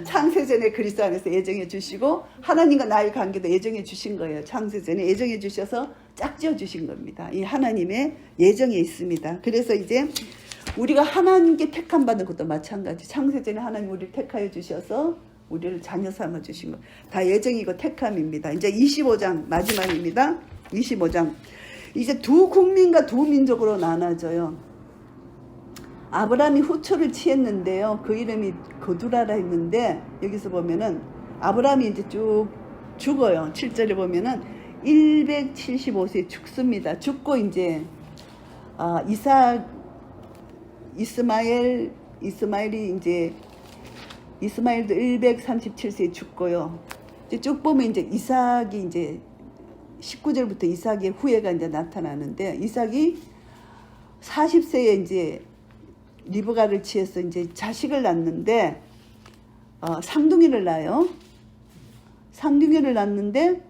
창세전에 그리스도 안에서 예정해 주시고 하나님과 나의 관계도 예정해 주신 거예요. 창세전에 예정해 주셔서 짝지어 주신 겁니다. 이 하나님의 예정에 있습니다. 그래서 이제 우리가 하나님께 택함 받는 것도 마찬가지. 창세전에 하나님 우리를 택하여 주셔서 우리를 자녀 삼아 주신 거 다 예정이고 택함입니다. 이제 25장 마지막입니다. 25장 이제 두 국민과 두 민족으로 나눠져요. 아브라함이 후초를 취했는데요. 그 이름이 거두라라 했는데 여기서 보면은 아브라함이 이제 쭉 죽어요. 7절에 보면은 175세에 죽습니다. 죽고 이제 이스마엘이 이제 이스마엘도 137세에 죽고요. 이제 쭉 보면 이제 이삭이 이제 19절부터 이삭의 후예가 이제 나타나는데, 이삭이 40세에 이제 리브가를 취해서 이제 자식을 낳는데 상둥이를 낳아요. 상둥이를 낳는데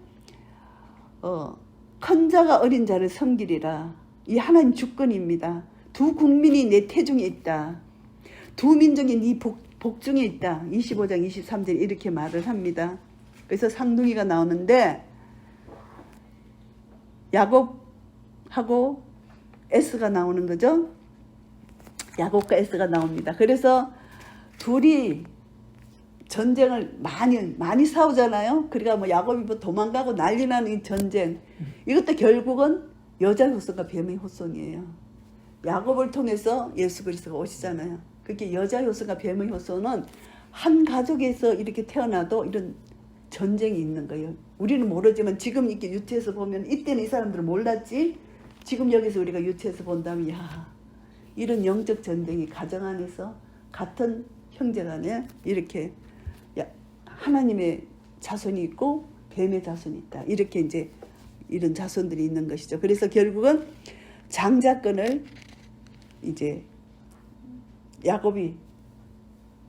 큰 자가 어린 자를 섬기리라. 이 하나님 주권입니다. 두 국민이 내 태중에 있다. 두 민족이 네 복중에 있다. 25장 23절 이렇게 말을 합니다. 그래서 상둥이가 나오는데 야곱하고 에스가 나오는 거죠. 야곱과 에스가 나옵니다. 그래서 둘이 전쟁을 많이 싸우잖아요. 그러니까 뭐 야곱이 뭐 도망가고 난리 나는 이 전쟁. 이것도 결국은 여자 효손과 뱀의 효손이에요. 야곱을 통해서 예수 그리스도가 오시잖아요. 그렇게 여자 효손과 뱀의 효손은 한 가족에서 이렇게 태어나도 이런 전쟁이 있는 거예요. 우리는 모르지만 지금 이렇게 유튜브에서 보면 이때는 이 사람들은 몰랐지. 지금 여기서 우리가 유튜브에서 본다면 이런 영적 전쟁이 가정 안에서 같은 형제간에 이렇게 하나님의 자손이 있고 뱀의 자손이 있다. 이렇게 이제 이런 자손들이 있는 것이죠. 그래서 결국은 장자권을 이제 야곱이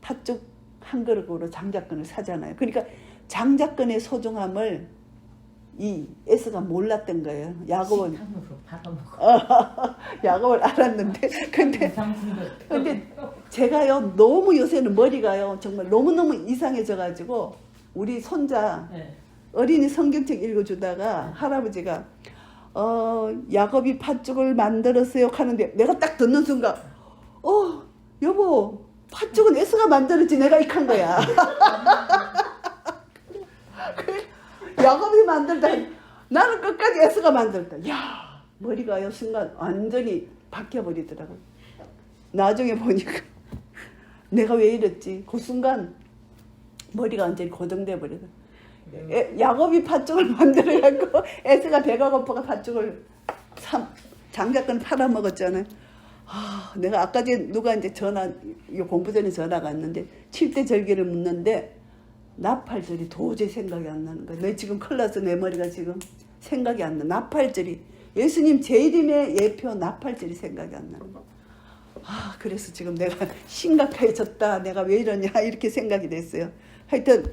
팥죽 한 그릇으로 장자권을 사잖아요. 그러니까 장자권의 소중함을 이 에스가 몰랐던 거예요. 야곱은 야곱을 알았는데 근데 제가요 너무 요새는 머리가요 정말 너무너무 이상해져가지고 우리 손자 네. 어린이 성경책 읽어주다가 할아버지가 야곱이 팥죽을 만들었어요 하는데 내가 딱 듣는 순간 여보 팥죽은 에스가 만들었지 내가 익한 거야. 야곱이 만들다 나는 끝까지 에스가 만들다. 야 머리가요 순간 완전히 바뀌어버리더라고요. 나중에 보니까 내가 왜 이랬지 그 순간 머리가 완전히 고정돼 버리더라고요. 야곱이 팥죽을 만들어갖고 에스가 배가 고파가 팥죽을 장작근 팔아먹었잖아요. 내가 아까 전에 누가 이제 공부 전에 전화가 왔는데 7대 절기를 묻는데 나팔절이 도저히 생각이 안 나는 거야. 내 지금 큰일 났어. 내 머리가 지금 생각이 안 나. 나팔절이 예수님 제 이름의 예표 나팔절이 생각이 안 나는 거야. 그래서 지금 내가 심각해졌다. 내가 왜 이러냐 이렇게 생각이 됐어요. 하여튼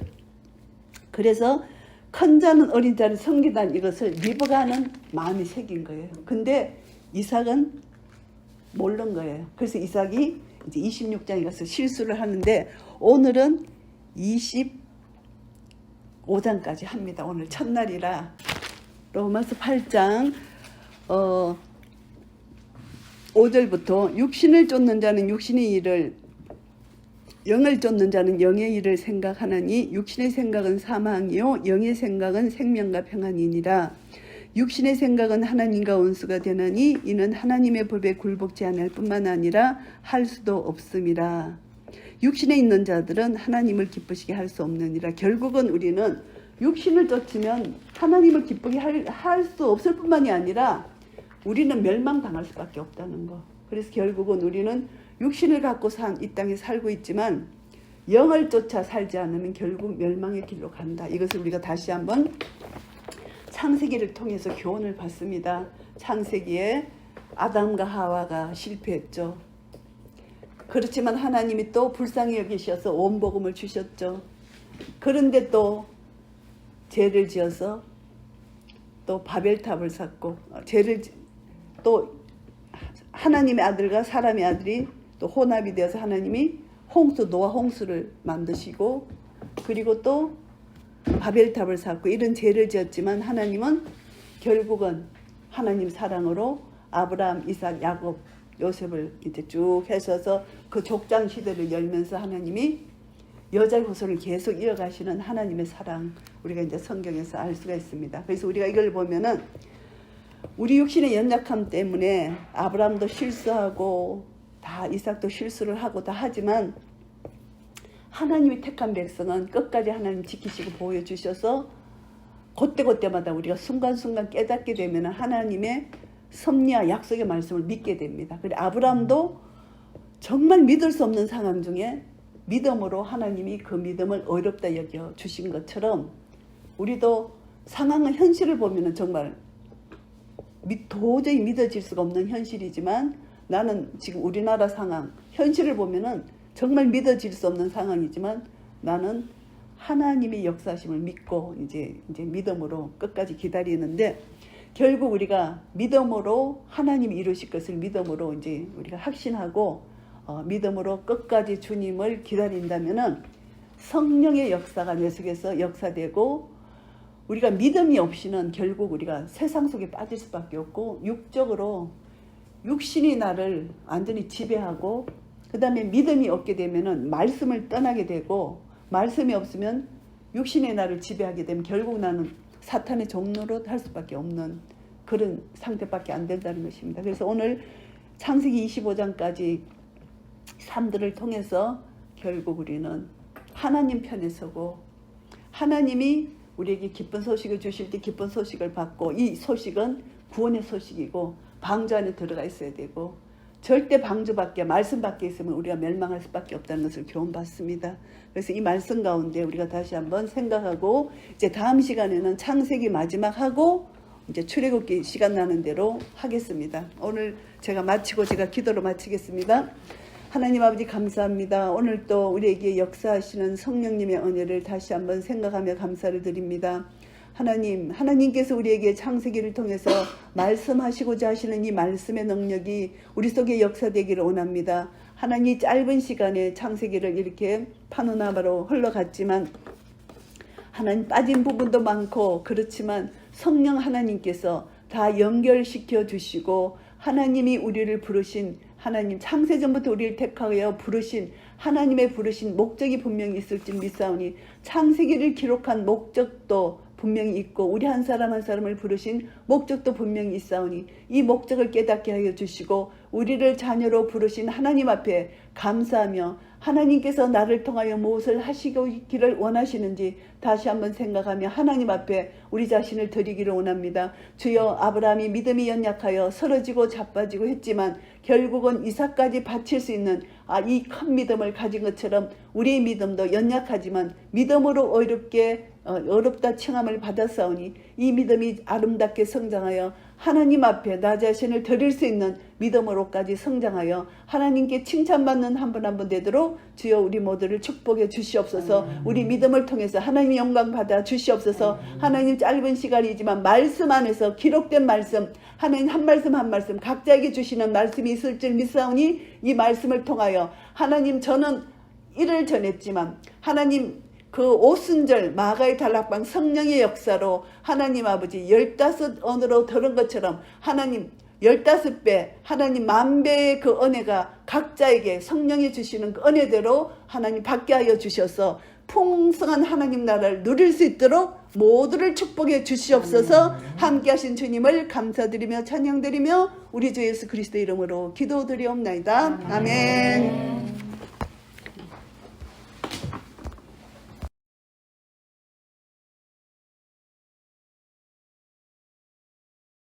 그래서 큰 자는 어린 자를 섬기다는 이것을 리브가는 마음이 새긴 거예요. 근데 이삭은 모르는 거예요. 그래서 이삭이 이제 26장에 가서 실수를 하는데 오늘은 25장까지 합니다. 오늘 첫날이라 로마서 8장 5절부터 육신을 쫓는 자는 육신의 일을 영을 쫓는 자는 영의 일을 생각하나니 육신의 생각은 사망이요 영의 생각은 생명과 평안이니라. 육신의 생각은 하나님과 원수가 되나니 이는 하나님의 법에 굴복지 않을 뿐만 아니라 할 수도 없음이라. 육신에 있는 자들은 하나님을 기쁘시게 할 수 없느니라. 결국은 우리는 육신을 쫓으면 하나님을 기쁘게 할 수 없을 뿐만이 아니라 우리는 멸망당할 수밖에 없다는 거. 그래서 결국은 우리는 육신을 갖고 이 땅에 살고 있지만 영을 쫓아 살지 않으면 결국 멸망의 길로 간다. 이것을 우리가 다시 한번 창세기를 통해서 교훈을 받습니다. 창세기에 아담과 하와가 실패했죠. 그렇지만 하나님이 또 불쌍히 여기셔서 온 복음을 주셨죠. 그런데 또 죄를 지어서 또 바벨탑을 쌓고 또 하나님의 아들과 사람의 아들이 또 혼합이 되어서 하나님이 노아 홍수를 만드시고 그리고 또 바벨탑을 쌓고 이런 죄를 지었지만 하나님은 결국은 하나님 사랑으로 아브라함, 이삭, 야곱, 요셉을 이제 쭉 하셔서 그 족장 시대를 열면서 하나님이 여자의 후손을 계속 이어가시는 하나님의 사랑 우리가 이제 성경에서 알 수가 있습니다. 그래서 우리가 이걸 보면은 우리 육신의 연약함 때문에 아브라함도 실수하고 다 이삭도 실수를 하고 다 하지만 하나님이 택한 백성은 끝까지 하나님 지키시고 보여주셔서 그때마다 우리가 순간순간 깨닫게 되면 하나님의 섭리와 약속의 말씀을 믿게 됩니다. 그래 아브라함도 정말 믿을 수 없는 상황 중에 믿음으로 하나님이 그 믿음을 어렵다 여겨 주신 것처럼 우리도 상황의 현실을 보면 정말 도저히 믿어질 수가 없는 현실이지만 나는 지금 우리나라 상황 현실을 보면은 정말 믿어질 수 없는 상황이지만 나는 하나님의 역사심을 믿고 이제 믿음으로 끝까지 기다리는데 결국 우리가 믿음으로 하나님이 이루실 것을 믿음으로 이제 우리가 확신하고 믿음으로 끝까지 주님을 기다린다면은 성령의 역사가 내 속에서 역사되고 우리가 믿음이 없이는 결국 우리가 세상 속에 빠질 수밖에 없고 육적으로 육신이 나를 완전히 지배하고 그 다음에 믿음이 없게 되면은 말씀을 떠나게 되고 말씀이 없으면 육신의 나를 지배하게 되면 결국 나는 사탄의 종로로 할 수밖에 없는 그런 상태밖에 안 된다는 것입니다. 그래서 오늘 창세기 25장까지 삶들을 통해서 결국 우리는 하나님 편에 서고 하나님이 우리에게 기쁜 소식을 주실 때 기쁜 소식을 받고 이 소식은 구원의 소식이고 방주 안에 들어가 있어야 되고 절대 방주 밖에 말씀 밖에 있으면 우리가 멸망할 수밖에 없다는 것을 교훈받습니다. 그래서 이 말씀 가운데 우리가 다시 한번 생각하고 이제 다음 시간에는 창세기 마지막 하고 이제 출애굽기 시간 나는 대로 하겠습니다. 오늘 제가 기도로 마치겠습니다. 하나님 아버지 감사합니다. 오늘 또 우리에게 역사하시는 성령님의 은혜를 다시 한번 생각하며 감사를 드립니다. 하나님께서 우리에게 창세기를 통해서 말씀하시고자 하시는 이 말씀의 능력이 우리 속에 역사되기를 원합니다. 하나님 짧은 시간에 창세기를 이렇게 파노라마로 흘러갔지만 하나님 빠진 부분도 많고 그렇지만 성령 하나님께서 다 연결시켜 주시고 하나님이 우리를 부르신 하나님 창세전부터 우리를 택하여 부르신 하나님의 부르신 목적이 분명히 있을 줄 믿사오니 창세기를 기록한 목적도 분명히 있고 우리 한 사람 한 사람을 부르신 목적도 분명히 있사오니 이 목적을 깨닫게 하여 주시고 우리를 자녀로 부르신 하나님 앞에 감사하며 하나님께서 나를 통하여 무엇을 하시기를 원하시는지 다시 한번 생각하며 하나님 앞에 우리 자신을 드리기를 원합니다. 주여, 아브라함이 믿음이 연약하여 쓰러지고 자빠지고 했지만 결국은 이삭까지 바칠 수 있는 이 큰 믿음을 가진 것처럼 우리의 믿음도 연약하지만 믿음으로 어렵다 칭함을 받았사오니 이 믿음이 아름답게 성장하여 하나님 앞에 나 자신을 드릴 수 있는 믿음으로까지 성장하여 하나님께 칭찬받는 한 분 한 분 되도록 주여 우리 모두를 축복해 주시옵소서. 우리 믿음을 통해서 하나님 영광 받아 주시옵소서. 하나님 짧은 시간이지만 말씀 안에서 기록된 말씀 하나님 한 말씀 한 말씀 각자에게 주시는 말씀이 있을 줄 믿사오니 이 말씀을 통하여 하나님 저는 일을 전했지만 하나님 그 오순절 마가의 다락방 성령의 역사로 하나님 아버지 15언으로 들은 것처럼 하나님 15배 하나님 10,000배의 그 은혜가 각자에게 성령이 주시는 그 은혜대로 하나님 받게 하여 주셔서 풍성한 하나님 나라를 누릴 수 있도록 모두를 축복해 주시옵소서. 함께 하신 주님을 감사드리며 찬양드리며 우리 주 예수 그리스도 이름으로 기도드리옵나이다. 아멘.